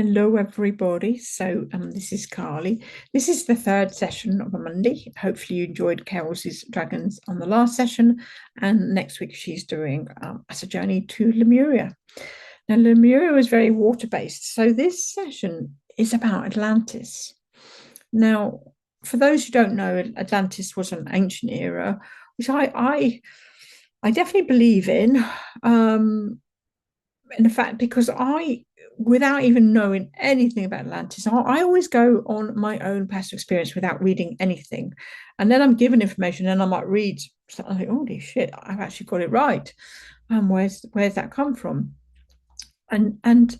Hello, everybody. This is Carly. This is the third session of a Monday. Hopefully, you enjoyed Carol's Dragons on the last session, and next week she's doing us a journey to Lemuria. Now, Lemuria was very water-based, so this session is about Atlantis. Now, for those who don't know, Atlantis was an ancient era, which I definitely believe in. In fact, because without even knowing anything about Atlantis, I always go on my own past experience without reading anything. And then I'm given information and I might read something, I think, holy shit, I've actually got it right. Where's that come from? And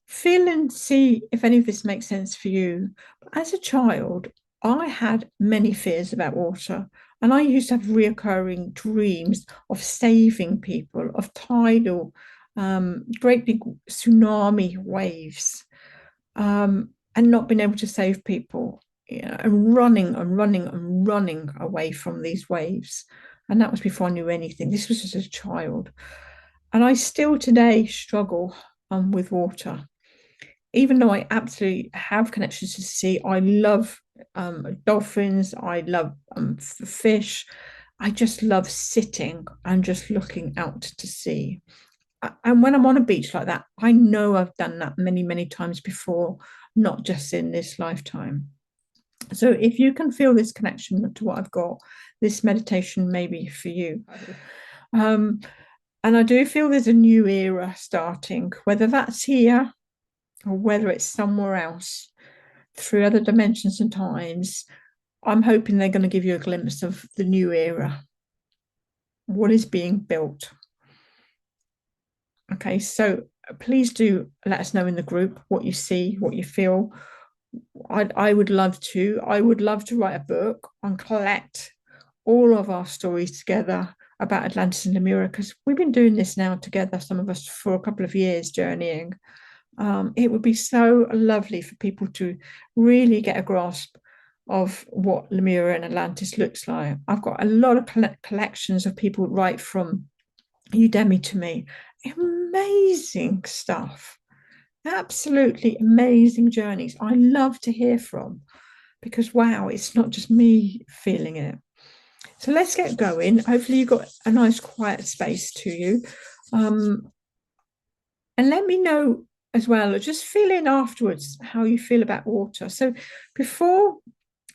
feel and see if any of this makes sense for you. As a child, I had many fears about water. And I used to have reoccurring dreams of saving people, of tidal great big tsunami waves, and not being able to save people, and running and running and running away from these waves. And that was before I knew anything. This was as a child. And I still today struggle with water. Even though I absolutely have connections to the sea, I love dolphins, I love fish. I just love sitting and just looking out to sea. And when I'm on a beach like that, I know I've done that many, many times before, not just in this lifetime. So if you can feel this connection to what I've got, this meditation may be for you. And I do feel there's a new era starting, whether that's here or whether it's somewhere else through other dimensions and times. I'm hoping they're going to give you a glimpse of the new era, what is being built. Okay, so please do let us know in the group what you see, what you feel. I would love to. I would love to write a book and collect all of our stories together about Atlantis and Lemuria, because we've been doing this now together, some of us for a couple of years journeying. It would be so lovely for people to really get a grasp of what Lemuria and Atlantis looks like. I've got a lot of collections of people write from Udemy to me. Amazing stuff. Absolutely amazing journeys. I love to hear from, because wow, it's not just me feeling it. So let's get going. Hopefully you've got a nice quiet space to you. And let me know as well, just feel in afterwards how you feel about water. So before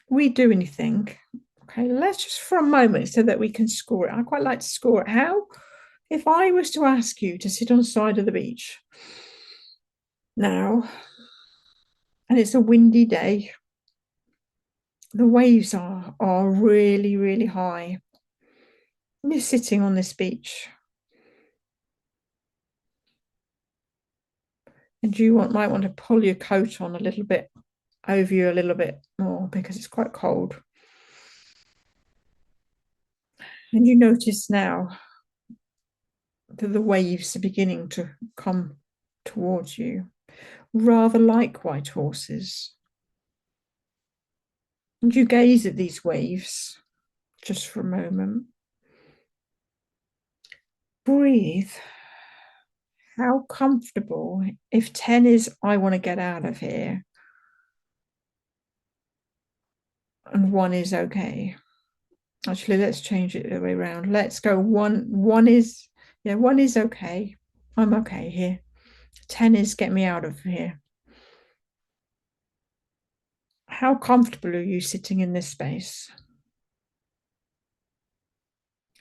we do anything, okay, let's just for a moment so that we can score it. I quite like to score it. How? If I was to ask you to sit on the side of the beach now, and it's a windy day, the waves are really, really high, and you're sitting on this beach, and might want to pull your coat on a little bit over you a little bit more because it's quite cold. And you notice now that the waves are beginning to come towards you, rather like white horses. And you gaze at these waves just for a moment. Breathe. How comfortable. If 10 is, I want to get out of here, and 1 is okay. Actually, let's change it the other way around. Let's go 1 is, yeah, 1 is okay. I'm okay here. 10 is get me out of here. How comfortable are you sitting in this space?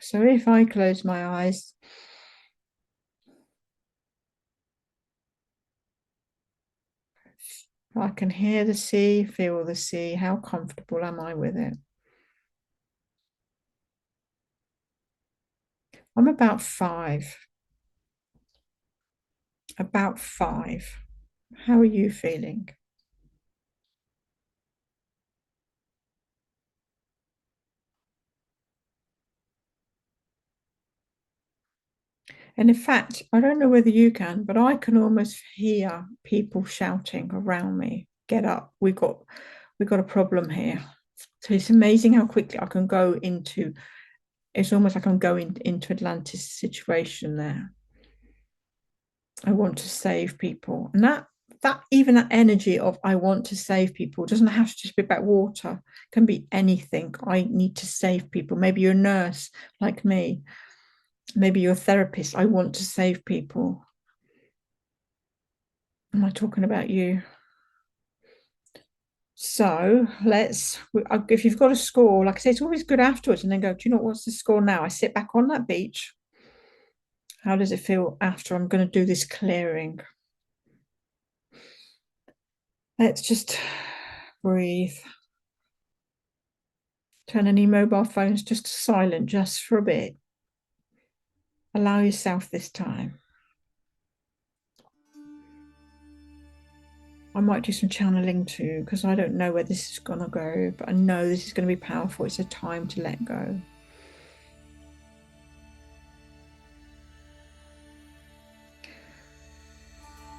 So if I close my eyes, I can hear the sea, feel the sea. How comfortable am I with it? I'm about 5. About 5. How are you feeling? And in fact, I don't know whether you can, but I can almost hear people shouting around me, get up, we've got a problem here. So it's amazing how quickly I can go into, it's almost like I'm going into Atlantis situation there. I want to save people. And that that even that energy of I want to save people doesn't have to just be about water. It can be anything. I need to save people. Maybe you're a nurse like me. Maybe you're a therapist. I want to save people. Am I talking about you? So if you've got a score, like I say, it's always good afterwards and then go, do you know what's the score now? I sit back on that beach. How does it feel after I'm going to do this clearing? Let's just breathe. Turn any mobile phones just to silent just for a bit. Allow yourself this time. I might do some channeling too, because I don't know where this is going to go, but I know this is going to be powerful. It's a time to let go.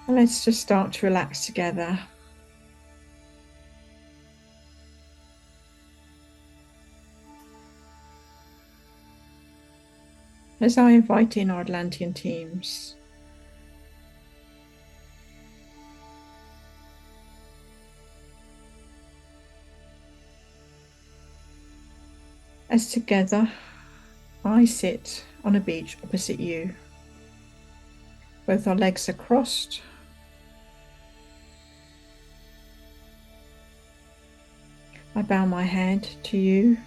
And let's just start to relax together. As I invite in our Atlantean teams, as together I sit on a beach opposite you. Both our legs are crossed. I bow my head to you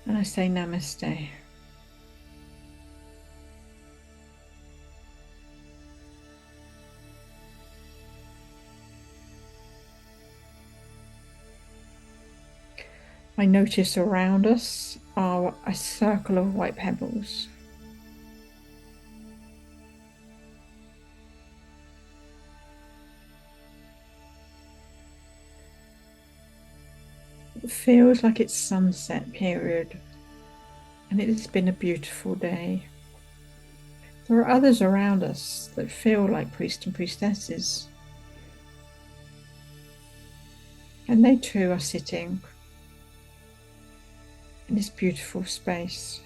and I say namaste. I notice around us are a circle of white pebbles. It feels like it's sunset period, and it has been a beautiful day. There are others around us that feel like priests and priestesses, and they too are sitting in this beautiful space.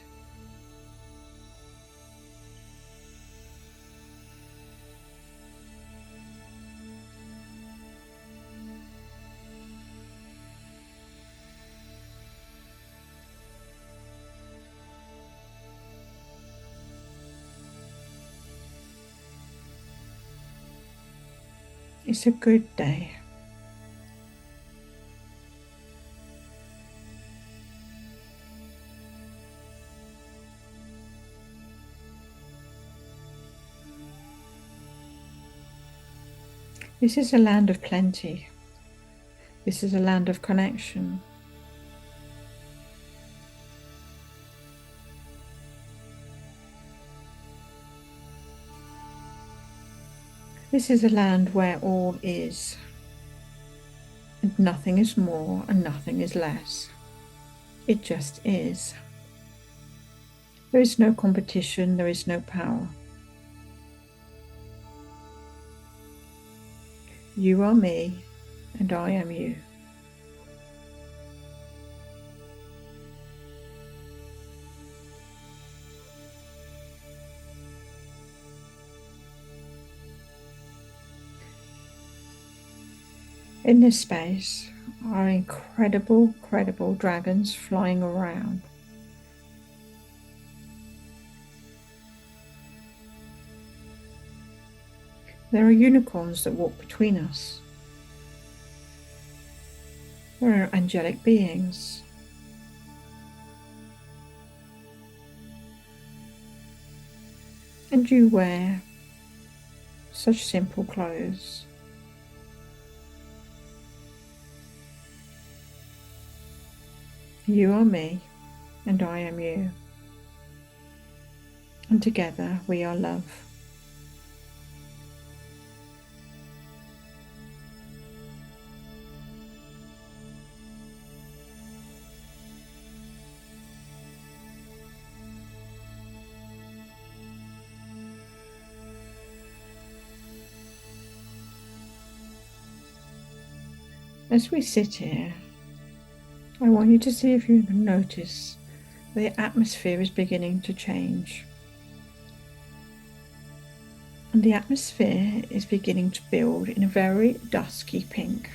It's a good day. This is a land of plenty. This is a land of connection. This is a land where all is, and nothing is more and nothing is less. It just is. There is no competition, there is no power. You are me, and I am you. In this space are incredible dragons flying around. There are unicorns that walk between us. There are angelic beings. And you wear such simple clothes. You are me, and I am you. And together we are love. As we sit here, I want you to see if you can notice the atmosphere is beginning to change. And the atmosphere is beginning to build in a very dusky pink.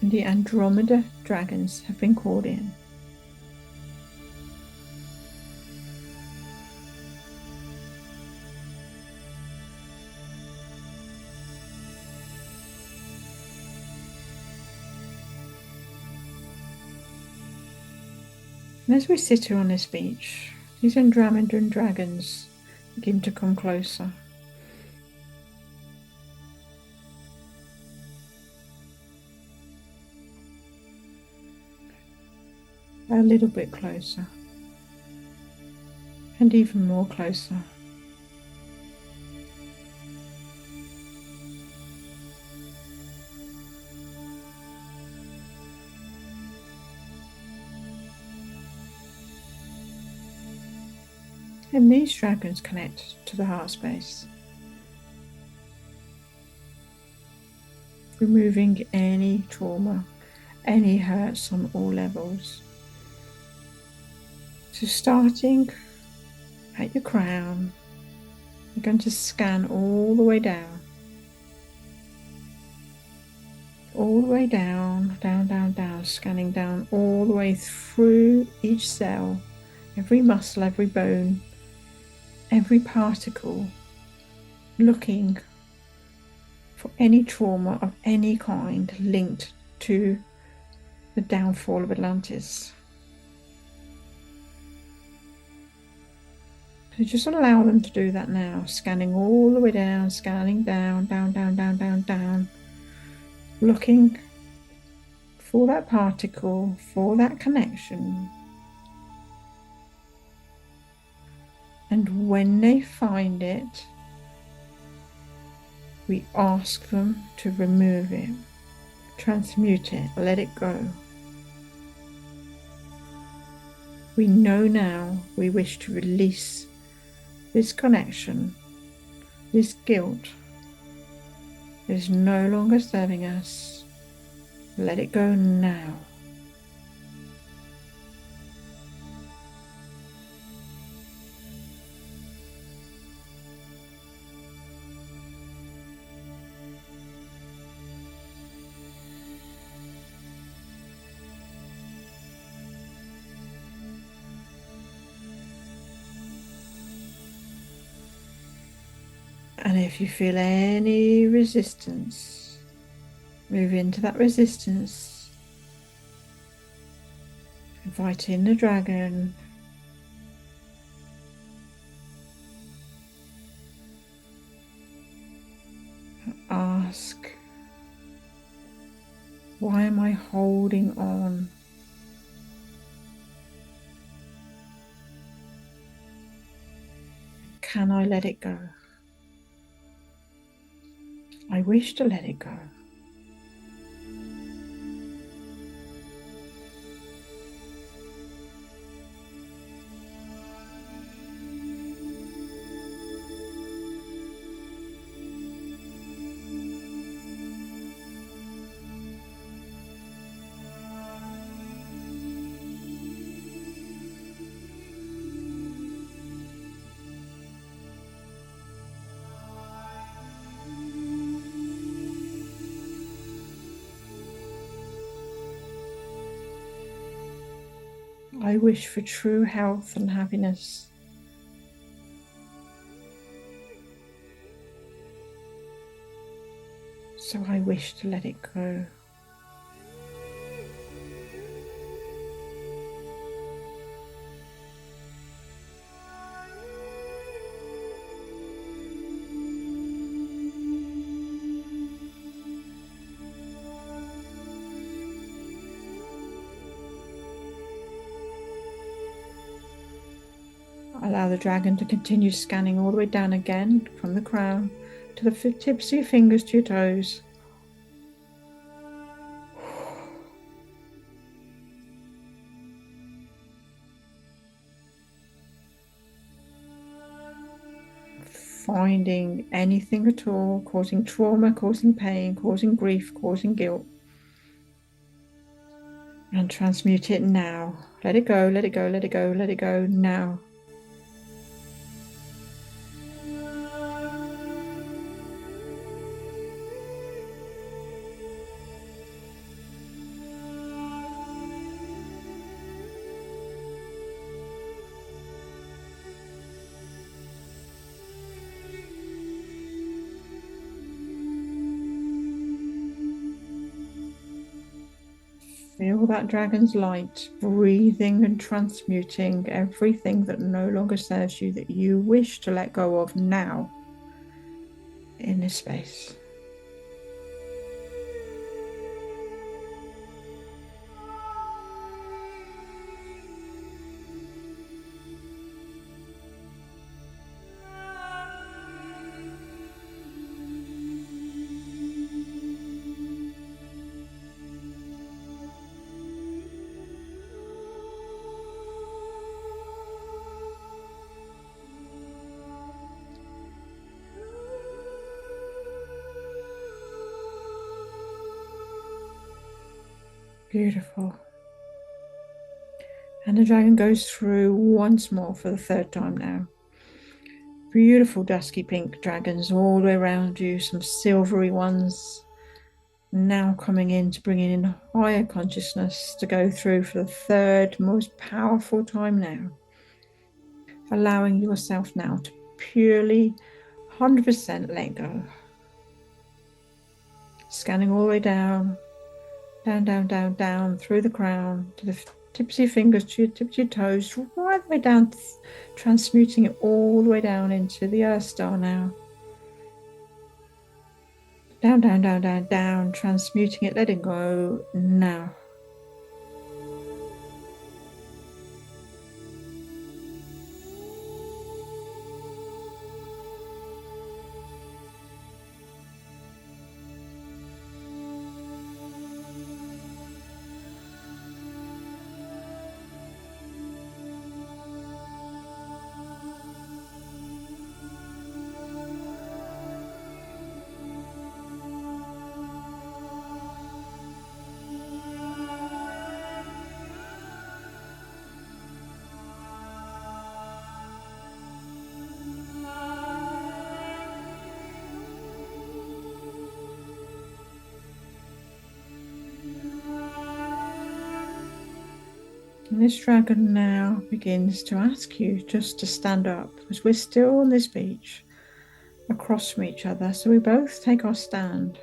And the Andromeda dragons have been called in. And as we sit here on this beach, these Andromeda dragons begin to come closer. A little bit closer. And even more closer. And these dragons connect to the heart space, removing any trauma, any hurts on all levels. So starting at your crown, you're going to scan all the way down. All the way down, down, down, down, scanning down all the way through each cell, every muscle, every bone, every particle, looking for any trauma of any kind linked to the downfall of Atlantis. So just allow them to do that now, scanning all the way down, scanning down, down, down, down, down, down, looking for that particle, for that connection. And when they find it, we ask them to remove it, transmute it, let it go. We know now we wish to release this connection, this guilt is no longer serving us. Let it go now. And if you feel any resistance, move into that resistance. Invite in the dragon. Ask, why am I holding on? Can I let it go? I wish to let it go. I wish for true health and happiness. So I wish to let it go. Allow the dragon to continue scanning all the way down again from the crown to the tips of your fingers to your toes. Finding anything at all causing trauma, causing pain, causing grief, causing guilt. And transmute it now. Let it go, let it go, let it go, let it go now. Feel that dragon's light breathing and transmuting everything that no longer serves you, that you wish to let go of now in this space. Beautiful. And the dragon goes through once more for the third time now. Beautiful dusky pink dragons all the way around you, some silvery ones now coming in to bring in higher consciousness to go through for the third most powerful time now. Allowing yourself now to purely 100% let go. Scanning all the way down, down, down, down, down through the crown to the tips of your fingers, to your tips of your toes, right the way down, transmuting it all the way down into the Earth Star now. Down, down, down, down, down, transmuting it, letting go now. And this dragon now begins to ask you just to stand up, because we're still on this beach across from each other. So we both take our stand.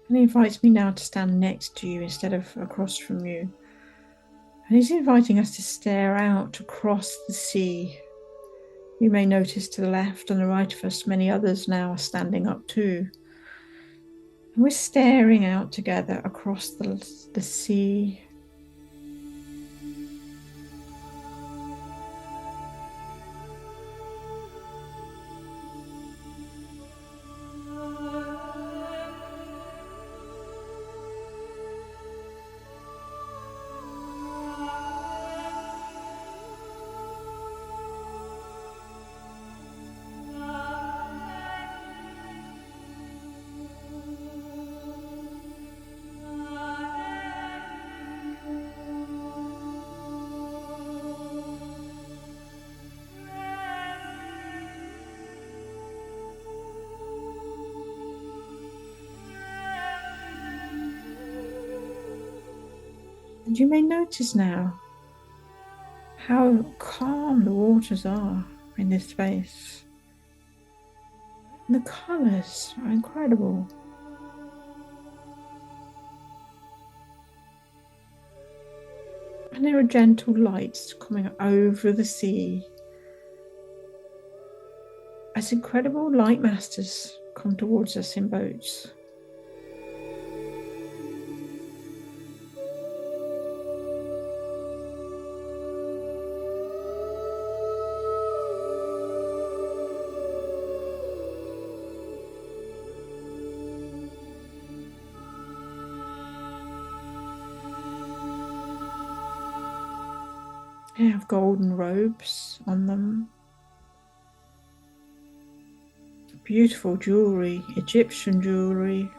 And he invites me now to stand next to you instead of across from you. And he's inviting us to stare out across the sea. You may notice to the left and the right of us, many others now are standing up too. And we're staring out together across the sea. And you may notice now how calm the waters are in this space. And the colours are incredible. And there are gentle lights coming over the sea as incredible light masters come towards us in boats. They have golden robes on them. Beautiful jewelry, Egyptian jewelry.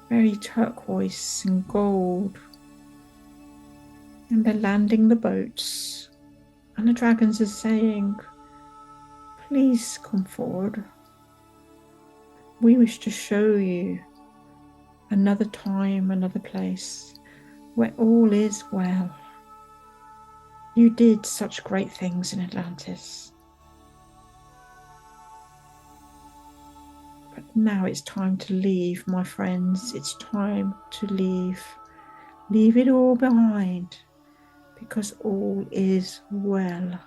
Very turquoise and gold. And they're landing the boats. And the dragons are saying, please come forward. We wish to show you another time, another place where all is well. You did such great things in Atlantis. But now it's time to leave, my friends. It's time to leave. Leave it all behind, because all is well.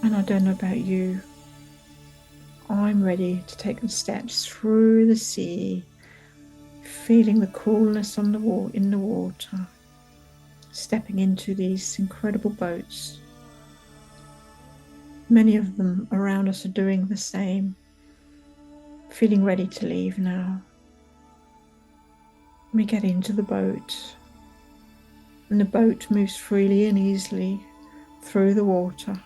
And I don't know about you, I'm ready to take the steps through the sea, feeling the coolness on in the water, stepping into these incredible boats. Many of them around us are doing the same, feeling ready to leave now. We get into the boat, and the boat moves freely and easily through the water.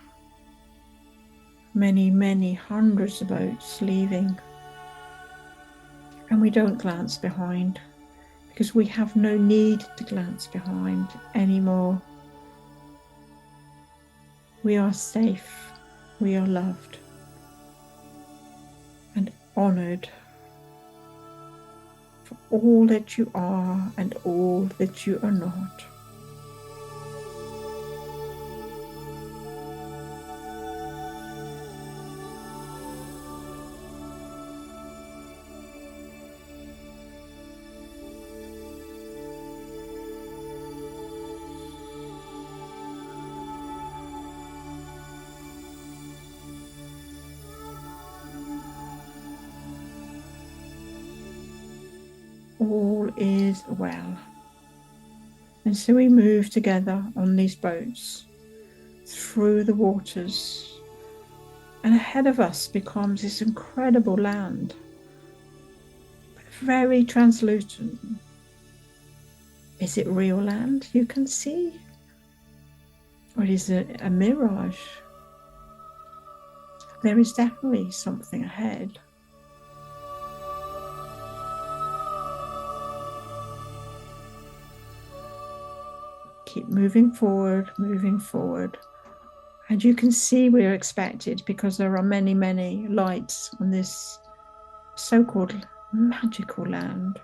Many, many hundreds of boats leaving. And we don't glance behind, because we have no need to glance behind anymore. We are safe, we are loved, and honoured for all that you are and all that you are not. All is well. And so we move together on these boats through the waters, and ahead of us becomes this incredible land, but very translucent. Is it real land you can see? Or is it a mirage? There is definitely something ahead. Keep moving forward, moving forward. And you can see we're expected, because there are many, many lights on this so-called magical land.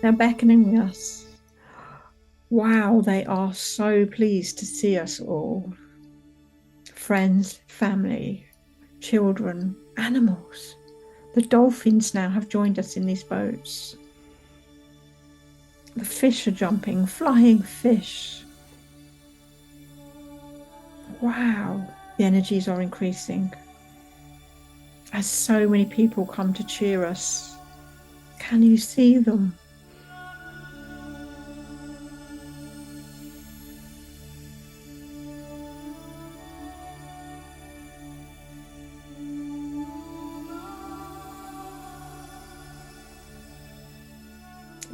They're beckoning us. Wow, they are so pleased to see us all. Friends, family, children, animals. The dolphins now have joined us in these boats. The fish are jumping, flying fish. Wow, the energies are increasing as so many people come to cheer us. Can you see them?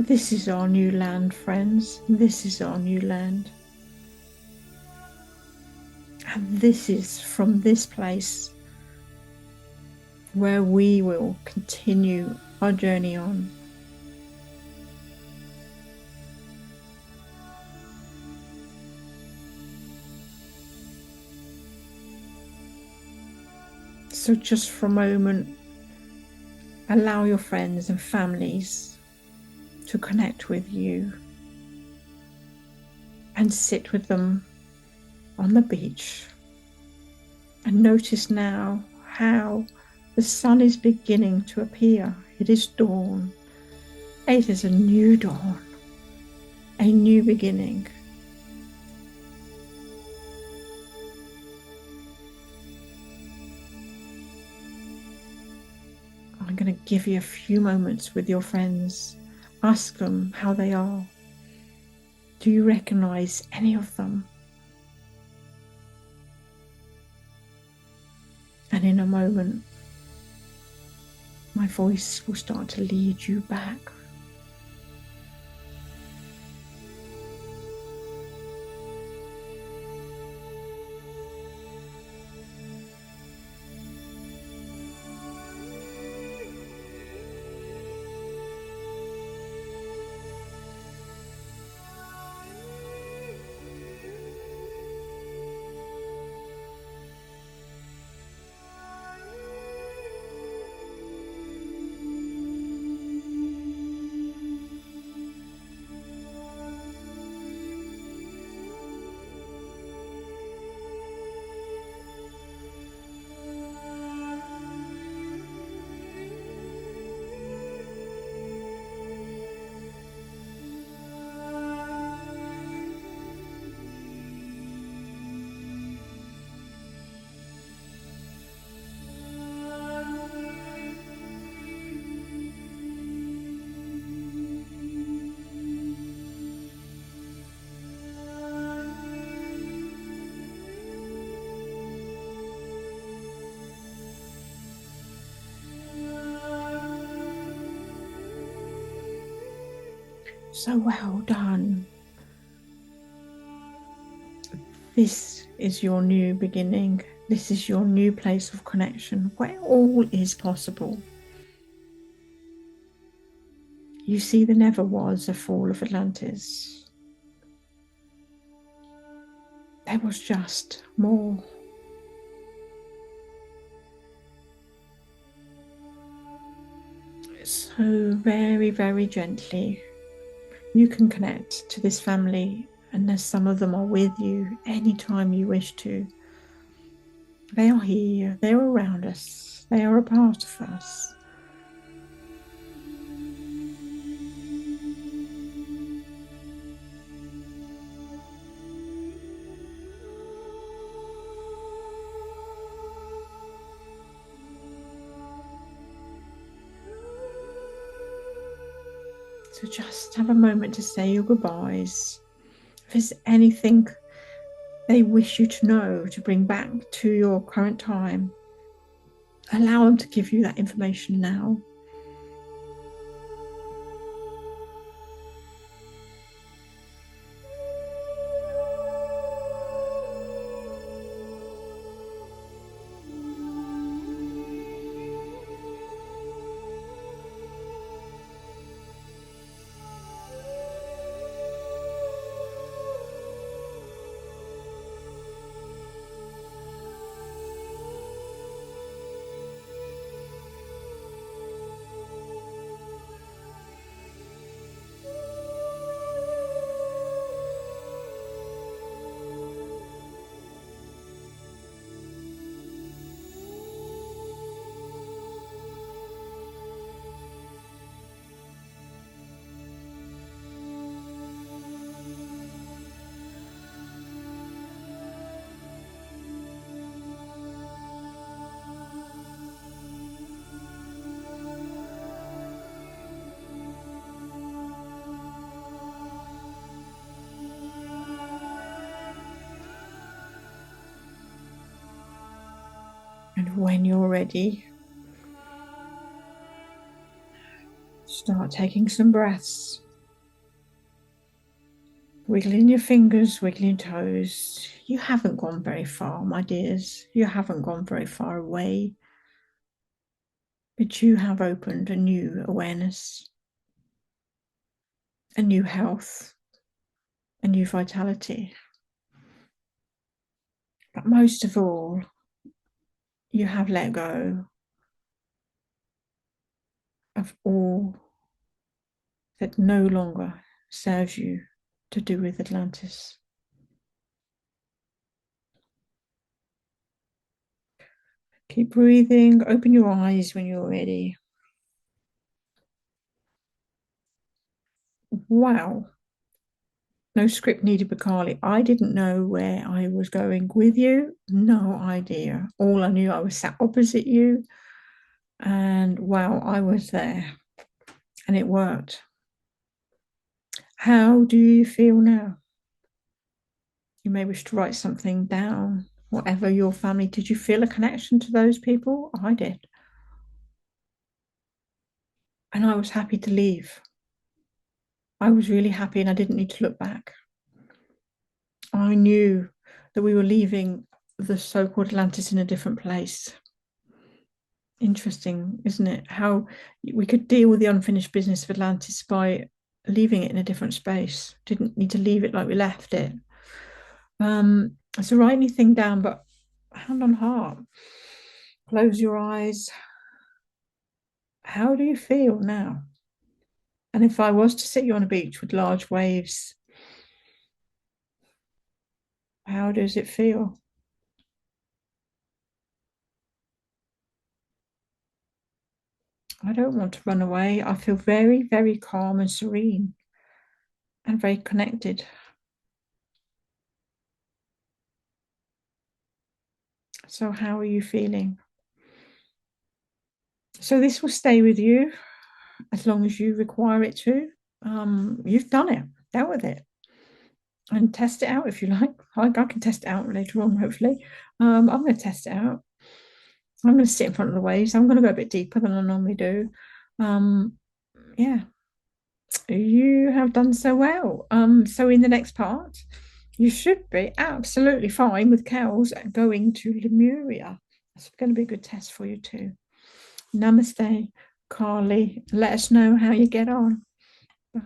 This is our new land, friends. This is our new land. And this is from this place where we will continue our journey on. So just for a moment, allow your friends and families to connect with you and sit with them on the beach and notice now how the sun is beginning to appear. It is dawn. It is a new dawn, a new beginning. I'm going to give you a few moments with your friends. Ask them how they are. Do you recognize any of them? And in a moment, my voice will start to lead you back. So well done. This is your new beginning. This is your new place of connection where all is possible. You see, there never was a fall of Atlantis. There was just more. So very, very gently, you can connect to this family, and as some of them are with you anytime you wish to. They are here, they are around us, they are a part of us. So just have a moment to say your goodbyes. If there's anything they wish you to know to bring back to your current time, allow them to give you that information now. And when you're ready, start taking some breaths. Wiggling your fingers, wiggling toes. You haven't gone very far, my dears. You haven't gone very far away. But you have opened a new awareness, a new health, a new vitality. But most of all, you have let go of all that no longer serves you to do with Atlantis. Keep breathing. Open your eyes when you're ready. Wow. No script needed, Bakali. I didn't know where I was going with you. No idea. All I knew, I was sat opposite you, and wow, I was there, and it worked. How do you feel now? You may wish to write something down. Whatever your family, did you feel a connection to those people? I did. And I was happy to leave. I was really happy and I didn't need to look back. I knew that we were leaving the so-called Atlantis in a different place. Interesting, isn't it? How we could deal with the unfinished business of Atlantis by leaving it in a different space. Didn't need to leave it like we left it. So write anything down, but hand on heart. Close your eyes. How do you feel now? And if I was to sit you on a beach with large waves, how does it feel? I don't want to run away. I feel very, very calm and serene and very connected. So, how are you feeling? So, this will stay with you as long as you require it to. You've done it, dealt with it, and test it out if you like. I can test it out later on, hopefully. I'm going to test it out. I'm going to sit in front of the waves. I'm going to go a bit deeper than I normally do. Um, yeah, you have done so well. So in the next part, you should be absolutely fine with cows going to Lemuria. That's going to be a good test for you too. Namaste, Carly. Let us know how you get on. Bye.